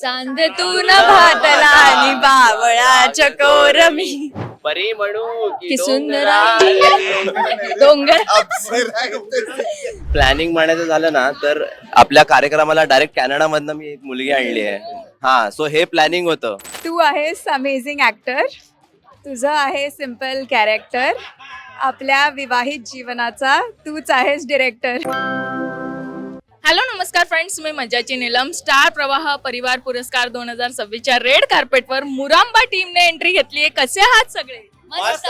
चांद तू न भातला आणि बावळा चकोर मी परी म्हणू की सुंदरा डोंगर प्लॅनिंग म्हणायचं झालं ना तर आपल्या कार्यक्रमाला डायरेक्ट कॅनडा मधनं मी एक मुलगी आणली आहे. हा, सो हे प्लॅनिंग होतं. तू आहेस अमेझिंग ऍक्टर, तुझं आहे सिम्पल कॅरेक्टर, आपल्या विवाहित जीवनाचा तूच आहेस डिरेक्टर. हॅलो नमस्कार फ्रेंड्स, मी मज्जाची नीलम. स्टार प्रवाह परिवार पुरस्कार 2026च्या रेड कार्पेटवर मुरांबा टीमने एंट्री घेतली आहे. कसे आहात सगळे? मस्त.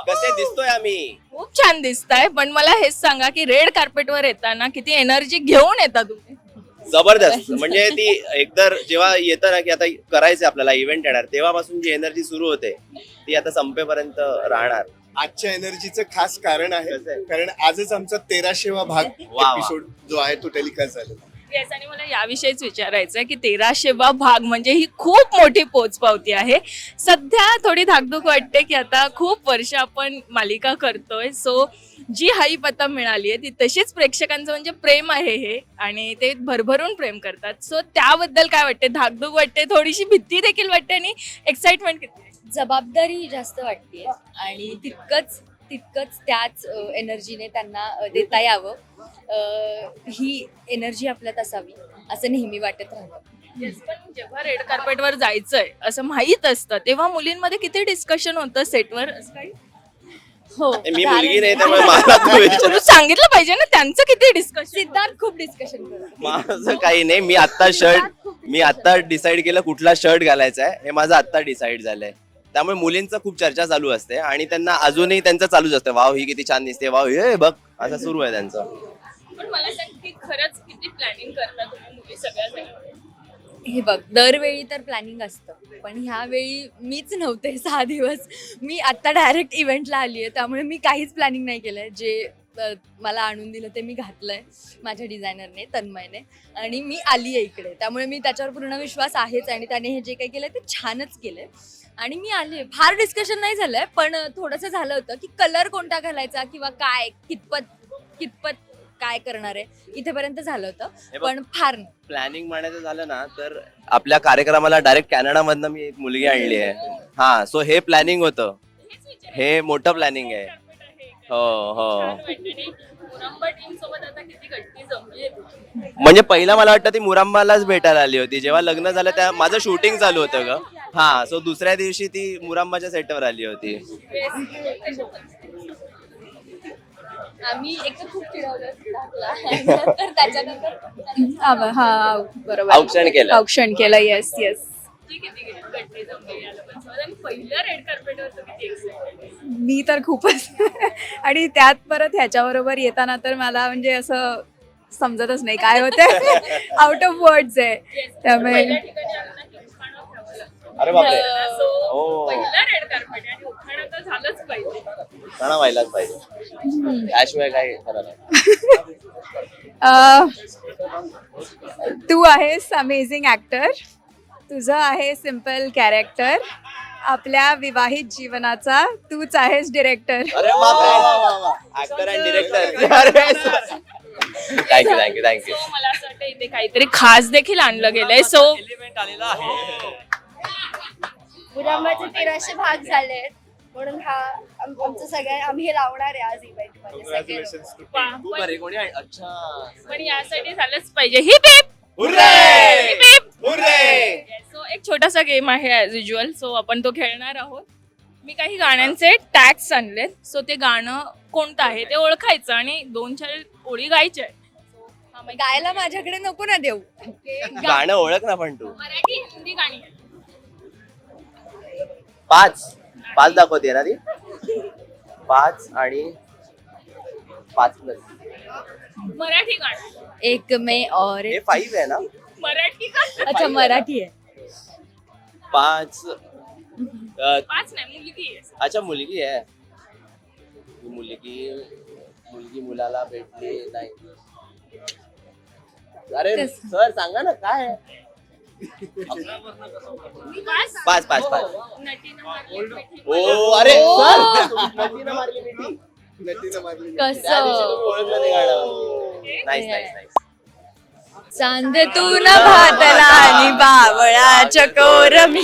कसे दिसतोय आम्ही? खूप छान दिसताय. पण मला हेच सांगा की रेड कार्पेटवर येताना किती एनर्जी घेऊन येता तुम्ही? जबरदस्त. म्हणजे ती एकतर जेव्हा येतं ना की आता करायचं आपल्याला इव्हेंट येणार, तेव्हापासून जी एनर्जी सुरू होते ती आता संपेपर्यंत राहणार. आजच्या एनर्जीचं खास कारण आहे, कारण आजच आमचा 1300वा भाग वा. एपिसोड जो आहे तो टेलिकास्ट झालेला. येस, आणि मला याविषयीच विचारायचं आहे की 1300वा भाग म्हणजे ही खूप मोठी पोचपावती आहे. सध्या थोडी धाकधूक वाटते की आता खूप वर्ष आपण मालिका करतोय, सो जी हाईप आता मिळाली आहे ती तशीच प्रेक्षकांचं म्हणजे प्रेम आहे हे, आणि ते भरभरून प्रेम करतात. सो त्याबद्दल काय वाटते? धाकधूक वाटते, थोडीशी भीती देखील वाटते, आणि एक्साइटमेंट किती? जबाबदारी जास्त वाटते आणि तितकंच त्याच एनर्जीने त्यांना देता यावं. ही एनर्जी आपल्यात असावी असं नेहमी वाटत राहतं. येस, पण जेव्हा रेड कार्पेटवर जायचंय असं माहीत असतं तेव्हा मुलींमध्ये किती डिस्कशन होतं सेटवर, असं काही? हो, मी मुलगी नाही त्यामुळे मला तू विचार. तुम्ही सांगितलं पाहिजे ना त्यांचं किती डिस्कशन. सिद्धार्थ खूप डिस्कशन करतो. माझं काही नाही. मी आता डिसाईड केलं कुठला शर्ट घालायचा आहे, हे माझं आता डिसाईड झालंय. त्यामुळे मुलींचं खूप चर्चा चालू असते आणि त्यांना अजूनही त्यांचं चालूच असतं, वाव ही किती छान दिसते, वाव हे बघ, असं सुरू आहे त्यांचं. पण मला सांग की खरंच किती प्लॅनिंग करता तुम्ही मुली सगळ्या? हे बघ, दरवेळी तर प्लॅनिंग असतं, पण ह्यावेळी मीच नव्हते 6 दिवस. मी आता डायरेक्ट इव्हेंटला आली आहे, त्यामुळे मी काहीच प्लॅनिंग नाही केलंय. जे मला आणून दिलं ते मी घातलंय माझ्या डिझायनरने, तन्मयने, आणि मी आली आहे इकडे. त्यामुळे मी त्याच्यावर पूर्ण विश्वास आहेच, आणि त्याने हे जे काही केलंय ते छानच केलंय, आणि मी आले. फार डिस्कशन नाही झालंय, पण थोडंसं झालं होतं की कलर कोणता घालायचा किंवा काय कितपत काय करणार आहे, इथेपर्यंत झालं होतं, पण फार नाही. प्लॅनिंग म्हणायचं झालं ना तर आपल्या कार्यक्रमाला डायरेक्ट कॅनडा मधनं मी एक मुलगी आणली आहे. हा, सो हे प्लॅनिंग होतं. हे मोठं प्लॅनिंग आहे. हो हो. म्हणजे पहिला मला वाटतं ती मुरांबालाच भेटायला आली होती जेव्हा लग्न झालं, त्या माझं शूटिंग चालू होतं ग. हा, सो दुसऱ्या दिवशी ती मुरांबाच्या सेटवर आली होती. आम्ही एक खूप चिडवलं तर त्याच्यानंतर हा बरोबर, औक्षण केलं. येस. मी तर खूपच आणि त्यात परत ह्याच्याबरोबर येताना तर मला म्हणजे असं समजतच नाही काय होते. आउट ऑफ वर्ड्स आहे त्यामुळे. अरे बापरे. व्हायलाच पाहिजे, त्याशिवाय काय खरं नाही. तू आहेस अमेझिंग ऍक्टर, तुझं आहे सिम्पल कॅरेक्टर, आपल्या विवाहित जीवनाचा तूच आहेस डिरेक्टर. अरे बापरे. Actor and director. Thank you. So मला असं वाटतं इथे काहीतरी खास देखील आणलं गेलंय. सो आलेला आहे. मुरांबाचे 1300 भाग झाले, म्हणून हा आमचं सगळ्या आम्ही हे लावणार आहे आज इव्हेंट मध्ये. Congratulations to team. तू बरे कोणी आहे? अच्छा. पण यासाठी झालंच पाहिजे. Heap heap hurray! Hurray! So एक छोटासा गेम आहे ॲज युज्युअल, सो आपण तो खेळणार आहोत. मी काही गाण्यांचे टॅग्स आणलेत, सो ते गाणं कोणतं आहे ते ओळखायचं आणि 2-4 ओळी गायच्या आहेत. गायला माझ्याकडे नको ना देऊ. गाणं ओळख ना पण तू. मराठी हिंदी गाणी आहेत. 5 दाखवते ना ती. 5 आणि 5+. मराठी गाणं. एक मे और हे 5 आहे ना. मराठी गाणं. अच्छा, मराठी आहे. 5 5 नाही, मुलगी आहे. अच्छा, मुलगी आहे. मुलगी मुलाला भेटली नाही. अरे सर सांगा ना काय आहे? 5. नटीनं मारली मिठी. ओ अरे सर, नटीनं मारली मिठी. नटीनं मारली. त्या दिवशी तुम्ही ओळखलं ते गाणं. नाईस. चांद तू न भातला आणि बाव चकोर मी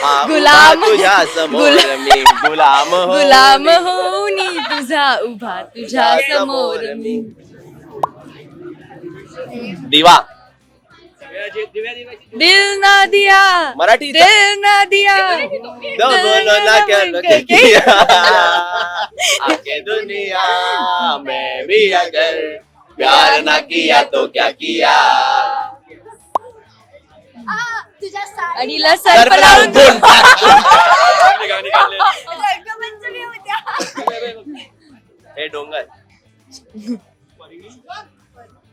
हा, गुलाम- उभा तुझ्या समोर मी गुलाम हो गुलाम मी. होनी तुझा उभा तुझ्या समोर मी. दिवा दिल ना दिया मराठी दिल ना दिया दोनों ना कर किया आके दुनिया में भी अगर प्यार ना किया तो क्या किया आणि ला सर्प लावून हे डोंगर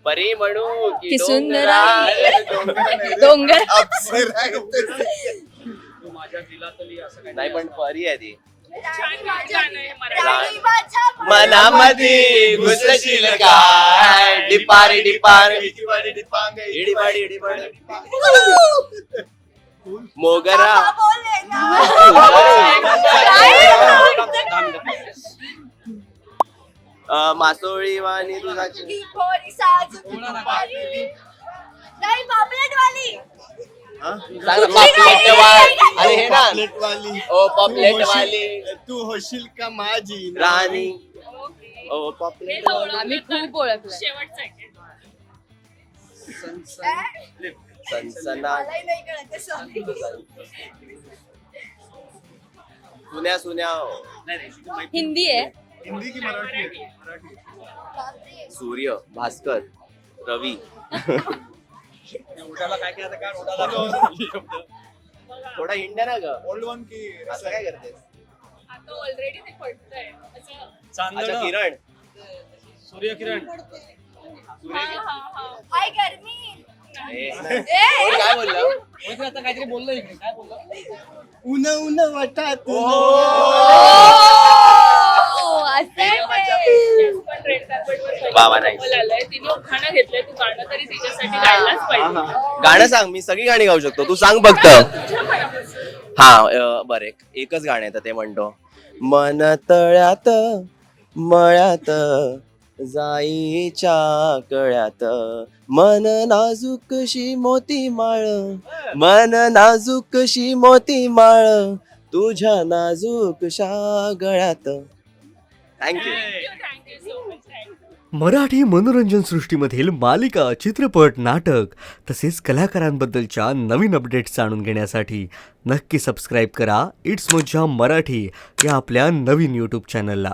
परी म्हणू की की सुंदर डोंगरा डोंगर अप्सरा आहे ते. नाही पण परी आहे ती छान गाणं आहे मराठी. मनामध्ये घुसशील काय डिपारी डिपार इडीबाडी इडीबाडी मोगरा मासोळी वाणी दुधाची सांग ना, पापलेट वाली. अरे हे ना पॉपलेटवाली. ओ पॉपलेट तू वाली होशील- तू होशील का माझी राणी ओके. ओ हे पॉपलेट जवळून आम्ही तर खूप ओळखलं. शेवटचं आहे. सनसना सुन्या सुन्या हिंदी आहे. हिंदी की मराठी सूर्य भास्कर रवी थोडा इंडिया ना ग ओल्ड वन की असं काय करतेस आता ऑलरेडी ते पडतंय असं. अच्छा किरण सूर्यकिरण हा, हा, हा. ए, कोण काय बोललं आता काहीतरी बोललो इकडे काय बोललो उन उन वाटात पण रेड कार्पेटवर बाबा, nice. कपल आलंय. तिने उखाणं घेतलंय. तू गाणं तरी तिच्यासाठी गायलाच पाहिजे. गाणं सांग मी सगळी गाणी गाऊ शकतो तू सांग फक्त तुझ्या मनापासून. हा बरं एकच गाणं येतं ते म्हणतो मन तळ्यात मळ्यात जाईच्या कळ्यात मन नाजूकशी मोती माळ मन नाजूकशी मोती माळ तुझ्या नाजूकशा गळ्यात thank you Thank you so much. Thank you. Marathi मनोरंजन सृष्टीमधील मालिका चित्रपट नाटक तसेच कलाकारांबद्दलच्या नवीन अपडेट्स जाणून घेण्यासाठी नक्की सबस्क्राईब करा इट्स मज्जा मराठी या आपल्या नवीन यूट्यूब चॅनलला.